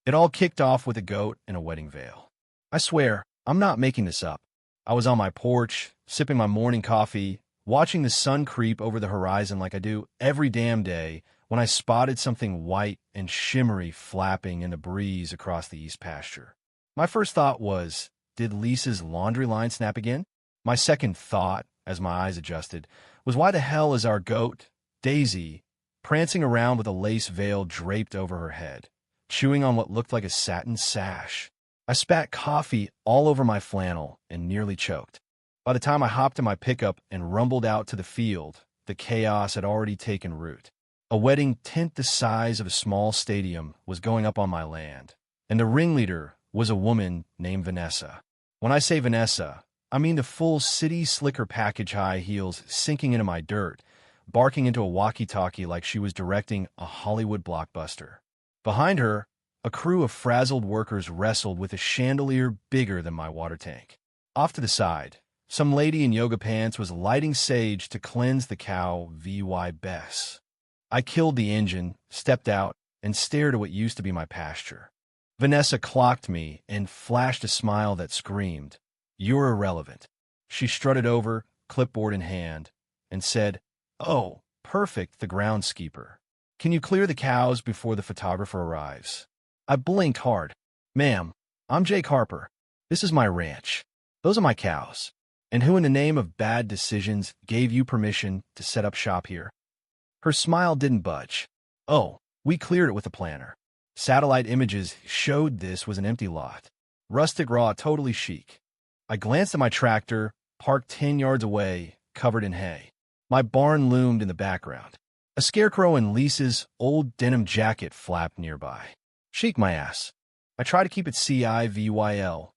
It all kicked off with a goat and a wedding veil. I swear, I'm not making this up. I was on my porch, sipping my morning coffee, watching the sun creep over the horizon like I do every damn day, when I spotted something white and shimmery flapping in the breeze across the east pasture. My first thought was, did Lisa's laundry line snap again? My second thought, as my eyes adjusted, was why the hell is our goat, Daisy, prancing around with a lace veil draped over her head, chewing on what looked like a satin sash? I spat coffee all over my flannel and nearly choked. By the time I hopped in my pickup and rumbled out to the field, the chaos had already taken root. A wedding tent the size of a small stadium was going up on my land, and the ringleader was a woman named Vanessa. When I say Vanessa, I mean the full city slicker package, high heels sinking into my dirt, barking into a walkie-talkie like she was directing a Hollywood blockbuster. Behind her, a crew of frazzled workers wrestled with a chandelier bigger than my water tank. Off to the side, some lady in yoga pants was lighting sage to cleanse the cow VY Bess. I killed the engine, stepped out, and stared at what used to be my pasture. Vanessa clocked me and flashed a smile that screamed, "You're irrelevant." She strutted over, clipboard in hand, and said, "Oh, perfect, the groundskeeper. Can you clear the cows before the photographer arrives?" I blinked hard. "Ma'am, I'm Jake Harper. This is my ranch. Those are my cows. And who in the name of bad decisions gave you permission to set up shop here?" Her smile didn't budge. "Oh, we cleared it with a planner. Satellite images showed this was an empty lot. Rustic raw, totally chic." I glanced at my tractor, parked 10 yards away, covered in hay. My barn loomed in the background. A scarecrow in Lisa's old denim jacket flapped nearby. "Chic, my ass." I tried to keep it CIVYL.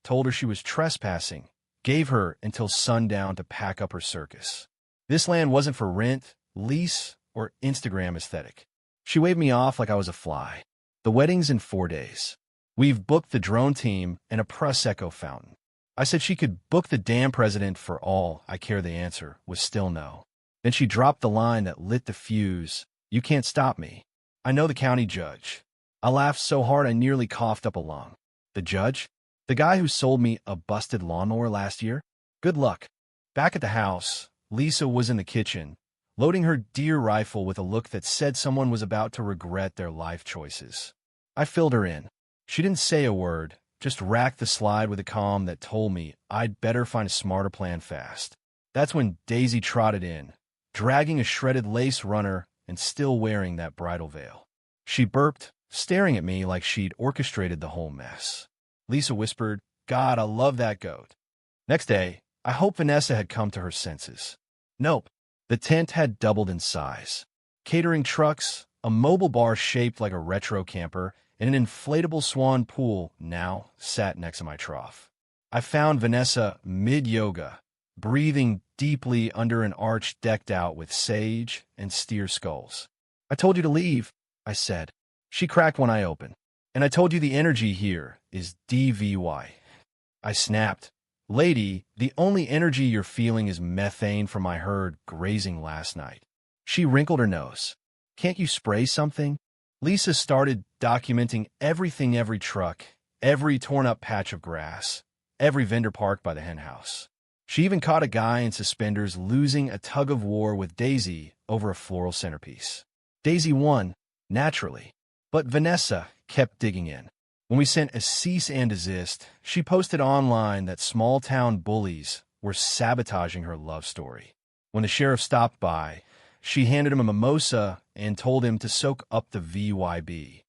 Told her she was trespassing. Gave her until sundown to pack up her circus. This land wasn't for rent, lease, or Instagram aesthetic. She waved me off like I was a fly. "The wedding's in 4 days. We've booked the drone team and a Prosecco fountain." I said she could book the damn president for all I care. The answer was still no. Then she dropped the line that lit the fuse. "You can't stop me. I know the county judge." I laughed so hard I nearly coughed up a lung. "The judge? The guy who sold me a busted lawnmower last year? Good luck." Back at the house, Lisa was in the kitchen, loading her deer rifle with a look that said someone was about to regret their life choices. I filled her in. She didn't say a word, just racked the slide with a calm that told me I'd better find a smarter plan fast. That's when Daisy trotted in, dragging a shredded lace runner and still wearing that bridal veil. She burped, staring at me like she'd orchestrated the whole mess. Lisa whispered, "God, I love that goat." Next day, I hoped Vanessa had come to her senses. Nope. The tent had doubled in size. Catering trucks, a mobile bar shaped like a retro camper, and an inflatable swan pool now sat next to my trough. I found Vanessa mid-yoga, breathing deeply under an arch decked out with sage and steer skulls. "I told you to leave," I said. She cracked one eye open. "And I told you the energy here is DVY. I snapped. "Lady, the only energy you're feeling is methane from my herd grazing last night." She wrinkled her nose. "Can't you spray something?" Lisa started documenting everything, every truck, every torn-up patch of grass, every vendor parked by the henhouse. She even caught a guy in suspenders losing a tug-of-war with Daisy over a floral centerpiece. Daisy won, naturally, but Vanessa kept digging in. When we sent a cease and desist, she posted online that small-town bullies were sabotaging her love story. When the sheriff stopped by, she handed him a mimosa and told him to soak up the VYB.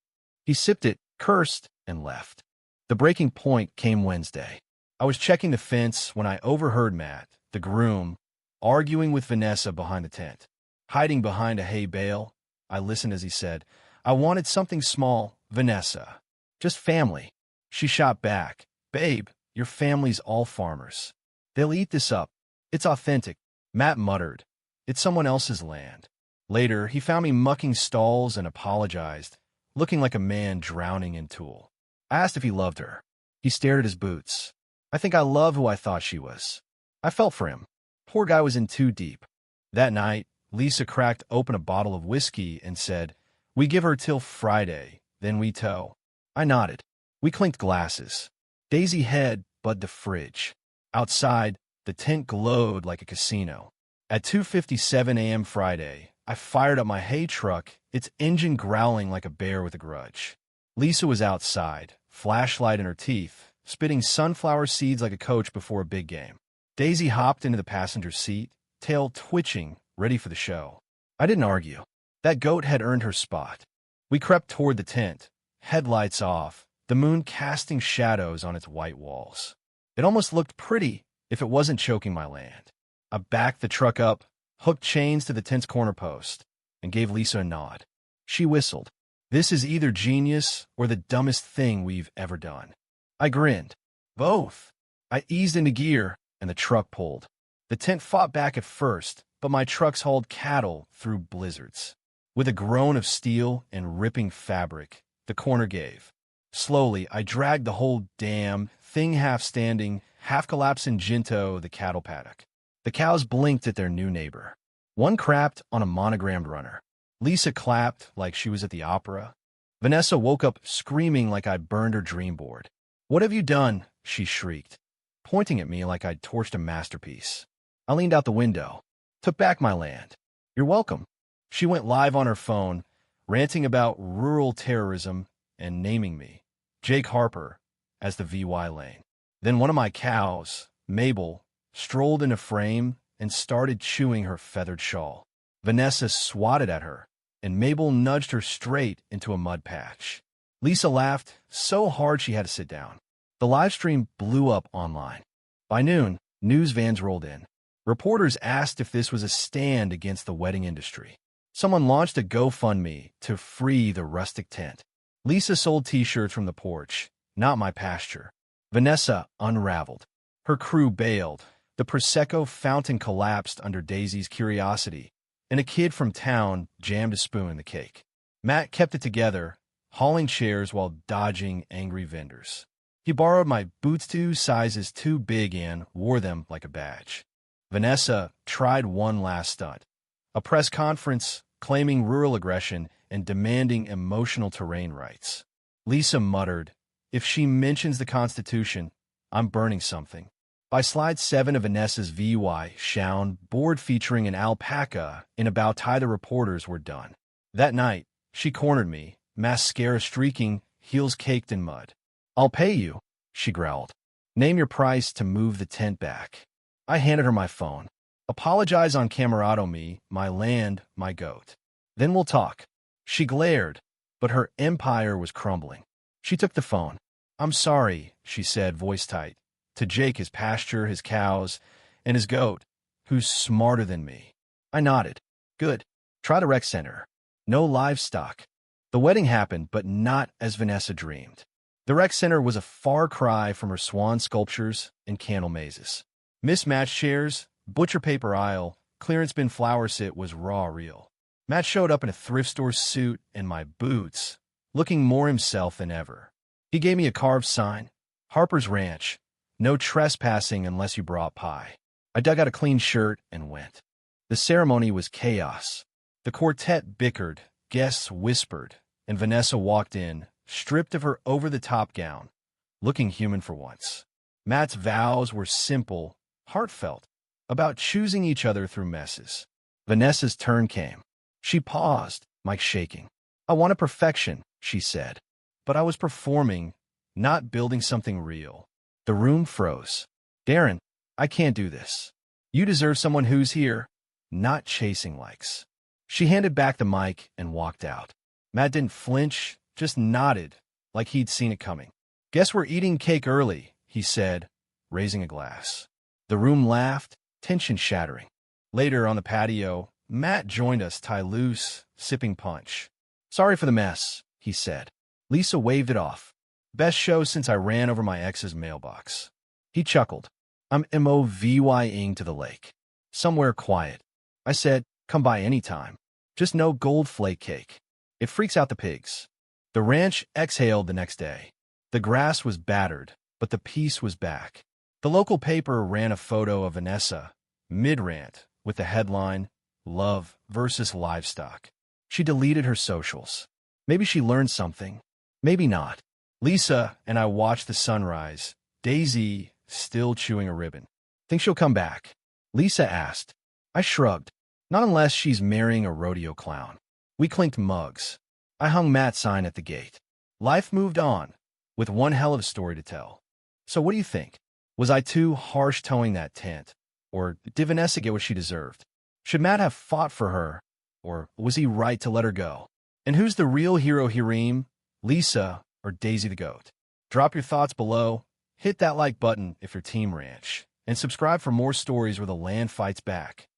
He sipped it, cursed, and left. The breaking point came Wednesday. I was checking the fence when I overheard Matt, the groom, arguing with Vanessa behind the tent. Hiding behind a hay bale, I listened as he said, "I wanted something small, Vanessa. Just family." She shot back, "Babe, your family's all farmers. They'll eat this up. It's authentic." Matt muttered, "It's someone else's land." Later, he found me mucking stalls and apologized, looking like a man drowning in tulle. I asked if he loved her. He stared at his boots. I think I love who I thought she was. I felt for him. Poor guy was in too deep. That night, Lisa cracked open a bottle of whiskey and said, "We give her till Friday, then we tow." I nodded. We clinked glasses. Daisy head bud the fridge. Outside, the tent glowed like a casino. At 2:57 a.m. Friday, I fired up my hay truck, its engine growling like a bear with a grudge. Lisa was outside, flashlight in her teeth, spitting sunflower seeds like a coach before a big game. Daisy hopped into the passenger seat, tail twitching, ready for the show. I didn't argue. That goat had earned her spot. We crept toward the tent, headlights off, the moon casting shadows on its white walls. It almost looked pretty if it wasn't choking my land. I backed the truck up, hooked chains to the tent's corner post, and gave Lisa a nod. She whistled. This is either genius or the dumbest thing we've ever done. I grinned. Both. I eased into gear, and the truck pulled. The tent fought back at first, but my trucks hauled cattle through blizzards. With a groan of steel and ripping fabric, the corner gave. Slowly, I dragged the whole damn thing half-standing, half-collapsing Jinto the cattle paddock. The cows blinked at their new neighbor. One crapped on a monogrammed runner. Lisa clapped like she was at the opera. Vanessa woke up screaming like I'd burned her dream board. "What have you done?" she shrieked, pointing at me like I'd torched a masterpiece. I leaned out the window. "Took back my land." "You're welcome." She went live on her phone, ranting about rural terrorism and naming me, Jake Harper, as the VY lane. Then one of my cows, Mabel, strolled into frame and started chewing her feathered shawl. Vanessa swatted at her, and Mabel nudged her straight into a mud patch. Lisa laughed so hard she had to sit down. The live stream blew up online. By noon, news vans rolled in. Reporters asked if this was a stand against the wedding industry. Someone launched a GoFundMe to free the rustic tent. Lisa sold T-shirts from the porch, not my pasture. Vanessa unraveled. Her crew bailed. The Prosecco fountain collapsed under Daisy's curiosity, and a kid from town jammed a spoon in the cake. Matt kept it together, hauling chairs while dodging angry vendors. He borrowed my boots 2 sizes too big and wore them like a badge. Vanessa tried one last stunt. A press conference claiming rural aggression and demanding emotional terrain rights. Lisa muttered, "If she mentions the Constitution, I'm burning something." By slide 7 of Vanessa's VY Shown board featuring an alpaca in about tie the reporters were done. That night, she cornered me, mascara streaking, heels caked in mud. "I'll pay you," she growled. "Name your price to move the tent back." I handed her my phone. "Apologize on Camerado me, my land, my goat. Then we'll talk." She glared, but her empire was crumbling. She took the phone. "I'm sorry," she said, voice tight, to Jake, his pasture, his cows, and his goat, who's smarter than me. I nodded. "Good. Try the rec center. No livestock." The wedding happened, but not as Vanessa dreamed. The rec center was a far cry from her swan sculptures and candle mazes. Mismatched chairs, butcher paper aisle, clearance bin flower sit was raw real. Matt showed up in a thrift store suit and my boots, looking more himself than ever. He gave me a carved sign, Harper's Ranch, no trespassing unless you brought pie. I dug out a clean shirt and went. The ceremony was chaos. The quartet bickered, guests whispered, and Vanessa walked in, stripped of her over-the-top gown, looking human for once. Matt's vows were simple, heartfelt, about choosing each other through messes. Vanessa's turn came. She paused, mic shaking. "I wanted perfection," she said. But I was performing, not building something real. The room froze. "Darren, I can't do this. You deserve someone who's here, not chasing likes." She handed back the mic and walked out. Matt didn't flinch, just nodded, like he'd seen it coming. "Guess we're eating cake early," he said, raising a glass. The room laughed, tension shattering. Later on the patio, Matt joined us, tie loose, sipping punch. "Sorry for the mess," he said. Lisa waved it off. "Best show since I ran over my ex's mailbox." He chuckled. "I'm moving to the lake. Somewhere quiet." I said, "Come by anytime. Just no gold flake cake. It freaks out the pigs." The ranch exhaled the next day. The grass was battered, but the peace was back. The local paper ran a photo of Vanessa, mid-rant, with the headline, "Love versus Livestock." She deleted her socials. Maybe she learned something. Maybe not. Lisa and I watched the sunrise. Daisy still chewing a ribbon. Think she'll come back? Lisa asked. I shrugged. Not unless she's marrying a rodeo clown. We clinked mugs. I hung Matt's sign at the gate. Life moved on, with one hell of a story to tell. So what do you think? Was I too harsh towing that tent? Or did Vanessa get what she deserved? Should Matt have fought for her? Or was he right to let her go? And who's the real hero, Hiram? Lisa or Daisy the goat? Drop your thoughts below, hit that like button if you're Team Ranch, and subscribe for more stories where the land fights back.